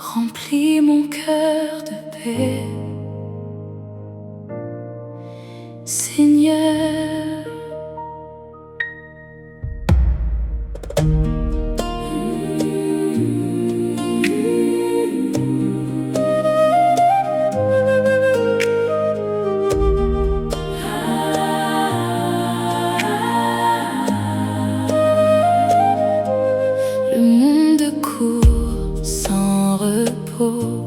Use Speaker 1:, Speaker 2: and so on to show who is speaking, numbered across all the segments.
Speaker 1: remplis mon cœur de paix. Seigneur, le monde court sans repos,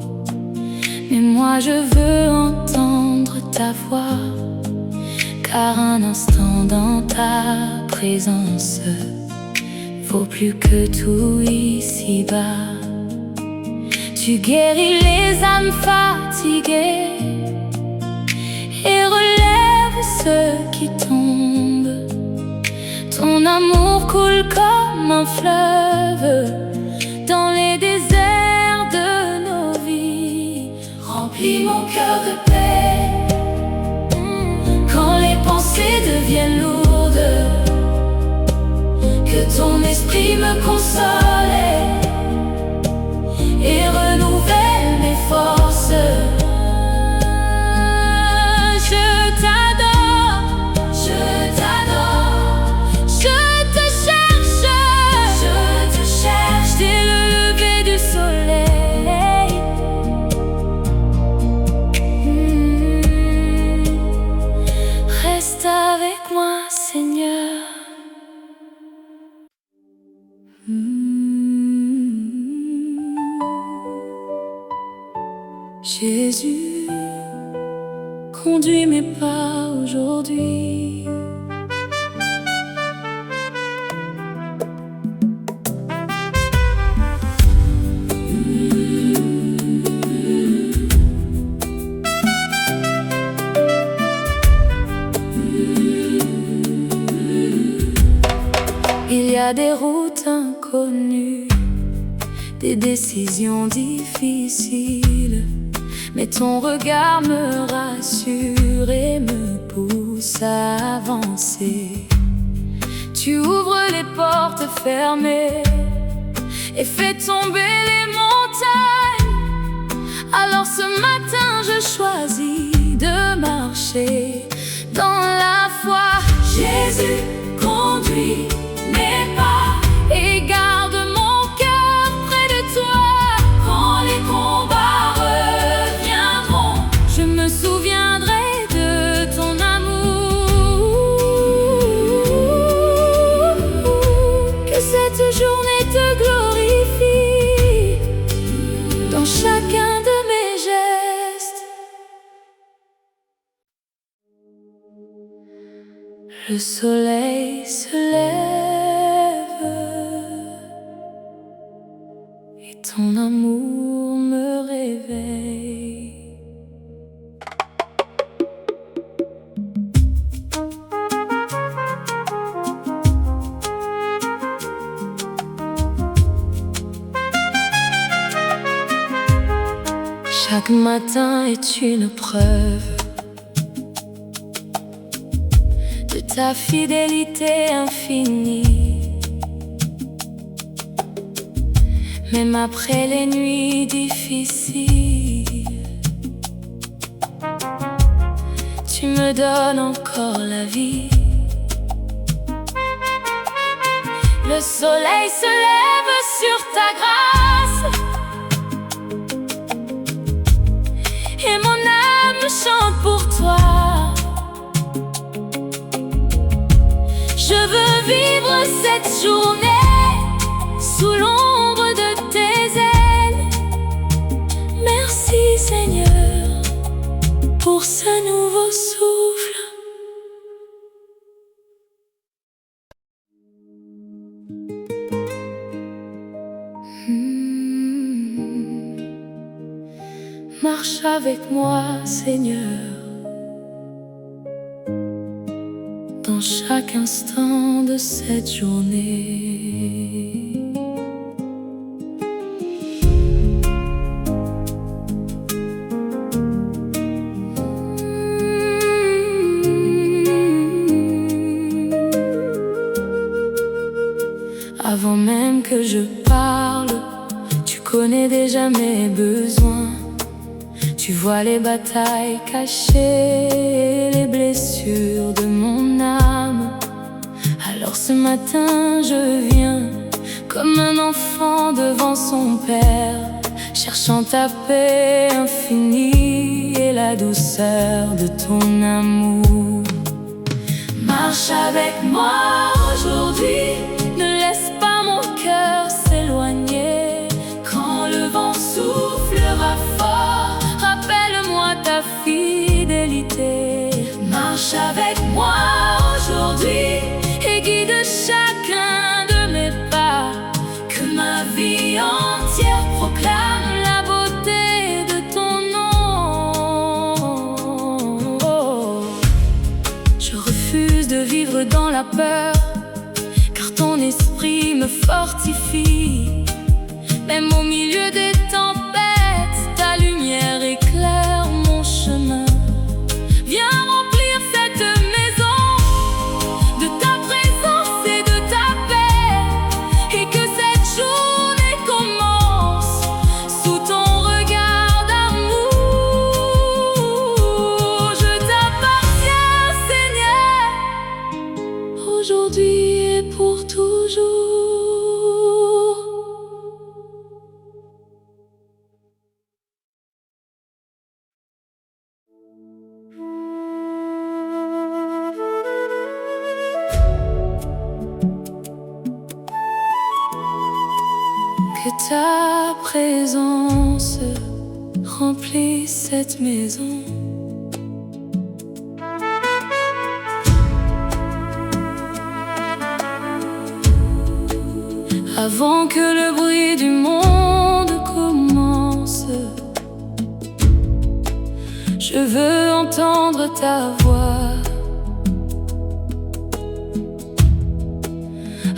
Speaker 1: mais moi je veux entendre ta voix, car un instant dans ta présence vaut plus que tout ici-bas. Tu guéris les âmes fatiguées et relèves ceux qui tombent. Ton amour coule comme un fleuve dans les déserts de nos vies. Remplis mon cœur de paix quand les pensées deviennent lourdes. Que ton esprit me console et renouvelle mes forces. Je t'adore, je t'adore, je te cherche, dès le lever du soleil. Reste avec moi, Seigneur. Jésus, conduis mes pas aujourd'hui. Il y a des routes inconnues, des décisions difficiles, mais ton regard me rassure et me pousse à avancer. Tu ouvres les portes fermées et fais tomber les montagnes. Alors ce matin je choisis de marcher dans la foi. Jésus, conduis mes pas et garde mon cœur près de toi. Quand les combats reviendront, je me souviendrai de ton amour. Que cette journée te glorifie dans chacun de mes gestes. Le soleil se lève et ton amour me réveille. Chaque matin est une preuve de ta fidélité infinie. Même après les nuits difficiles, tu me donnes encore la vie. Le soleil se lève sur ta grâce et mon âme chante pour toi. Je veux vivre cette journée sous l'ombre de tes ailes. Merci Seigneur pour ce nouveau souffle. Marche avec moi, Seigneur, dans chaque instant de cette journée. Avant même que je parle, tu connais déjà mes besoins. Tu vois les batailles cachées, les blessures de mon âme. Alors ce matin je viens comme un enfant devant son père, cherchant ta paix infinie et la douceur de ton amour. Marche avec moi aujourd'hui, ne laisse pas mon cœur s'éloigner. Quand le vent soufflera fort, rappelle-moi ta fidélité. Marche avec moi aujourd'hui et guide chacun de mes pas. Que ma vie entière proclame la beauté de ton nom. Je refuse de vivre dans la peur, car ton esprit me fortifie. Même au milieu des tempêtes, ta lumière éclaire mon chemin. Viens remplir cette maison de ta présence et de ta paix, et que cette journée commence sous ton regard d'amour. Je t'appartiens, Seigneur, aujourd'hui et pour toujours. Que ta présence remplisse cette maison. Avant que le bruit du monde commence, je veux entendre ta voix.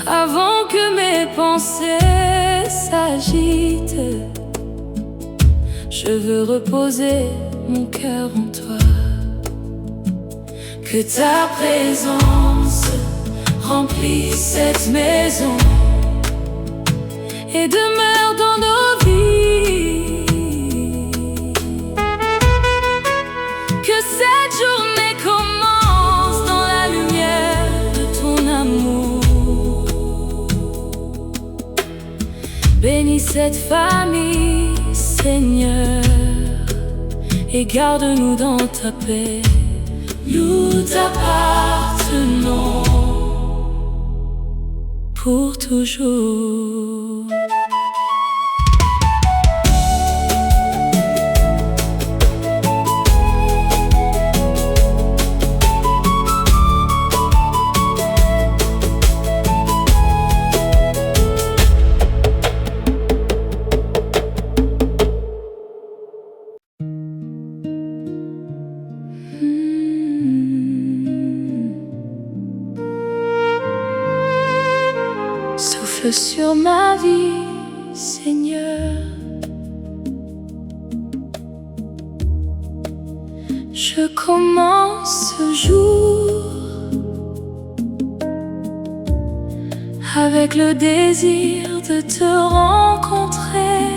Speaker 1: Avant que mes pensées s'agitent, je veux reposer mon cœur en toi. Que ta présence remplisse cette maison et demeure dans nos vies. Que cette journée commence dans la lumière de ton amour. Bénis cette famille, Seigneur, et garde-nous dans ta paix. Nous t'appartenons pour toujours. Souffle sur ma vie, Seigneur. Je commence ce jour avec le désir de te rencontrer,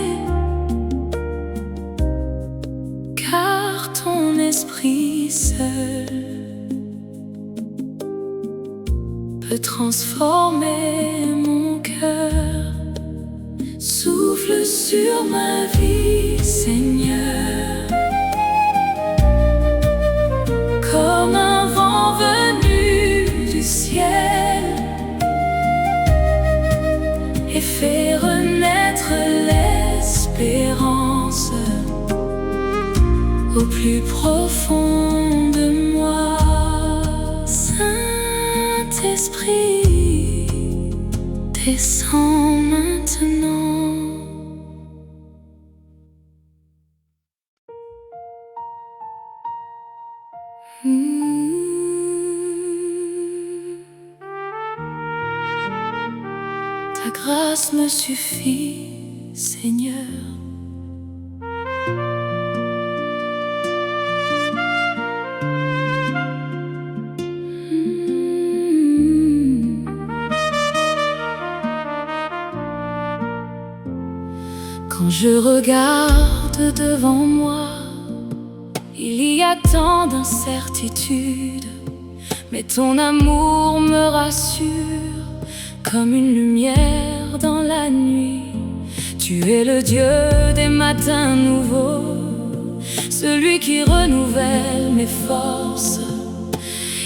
Speaker 1: car ton esprit seul peut transformer mon cœur. Souffle sur ma vie, Seigneur, comme un vent venu du ciel, et fais renaître l'espérance au plus profond de moi. Saint-Esprit, descends maintenant. Ta grâce me suffit, Seigneur. Quand je regarde devant moi, il y a tant d'incertitudes, mais ton amour me rassure comme une lumière dans la nuit. Tu es le Dieu des matins nouveaux, celui qui renouvelle mes forces.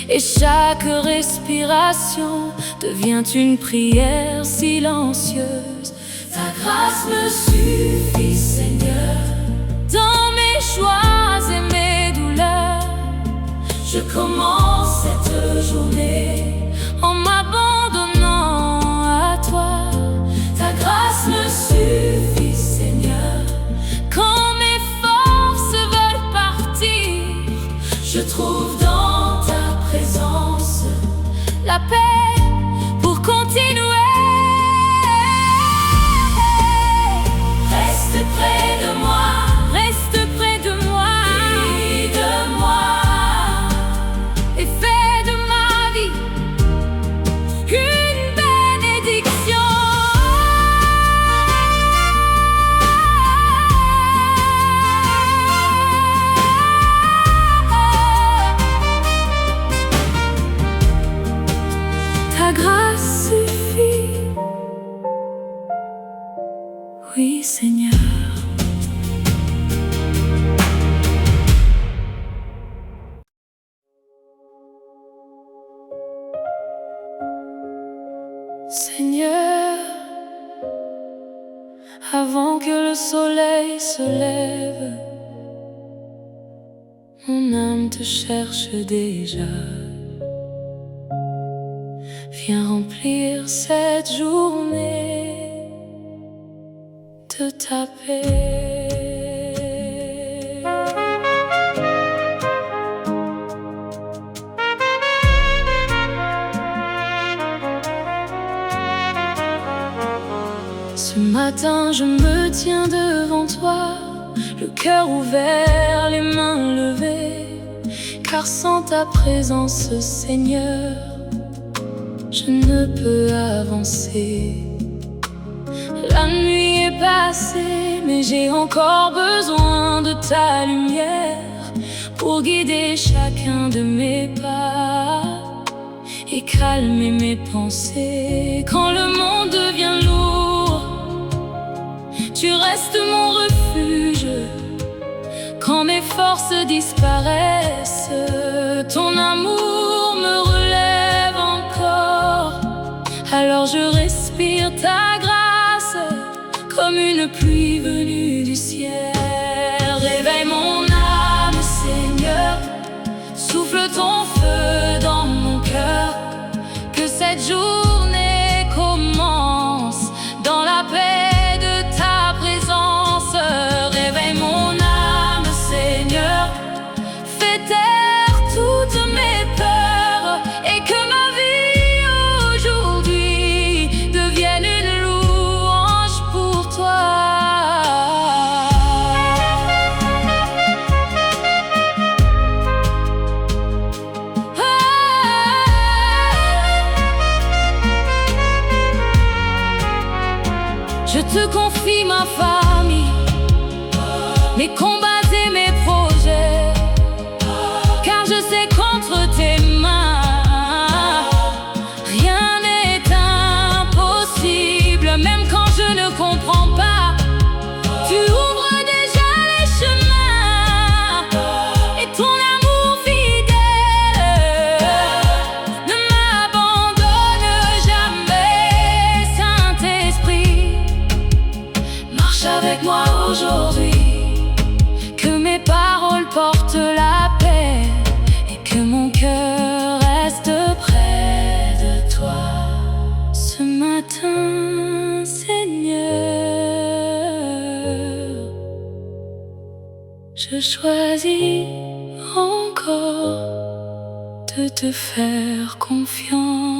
Speaker 1: Et chaque respiration devient une prière silencieuse. Ta grâce me suffit, Seigneur, dans mes joies et mes douleurs. Je commence cette journée en m'abandonnant à toi. Ta grâce me suffit, Seigneur, quand mes forces veulent partir. Je trouve dans ta présence la paix pour continuer. Reste près de moi, reste près de moi, guide-moi et fais de ma vie une bénédiction. Ta grâce suffit, oui Seigneur. Seigneur, avant que le soleil se lève, mon âme te cherche déjà. Viens remplir cette journée de ta paix. Ce matin je me tiens devant toi, le cœur ouvert, les mains levées, car sans ta présence, Seigneur, je ne peux avancer. La nuit est passée, mais j'ai encore besoin de ta lumière pour guider chacun de mes pas et calmer mes pensées. Quand le monde devient lourd, tu restes mon refuge. Quand mes forces disparaissent, ton amour me relève encore. Alors je respire ta grâce comme une pluie venue du ciel. Réveille mon âme, Seigneur, souffle ton feu dans mon cœur. Que cette journée commence dans la paix de ta présence. Réveille mon âme, Seigneur, fais taire toutes mes peurs et que ma vie aujourd'hui devienne une louange pour toi. Je te confie ma famille, mes combats et mes projets, car je sais qu'entre tes mains, rien n'est impossible. Même quand je ne comprends pas, tu ouvres déjà les chemins. Et ton amour fidèle ne m'abandonne jamais. Saint-Esprit, marche avec moi aujourd'hui. Que mes paroles portent la paix et que mon cœur reste près de toi. Ce matin, Seigneur, je choisis encore de te faire confiance.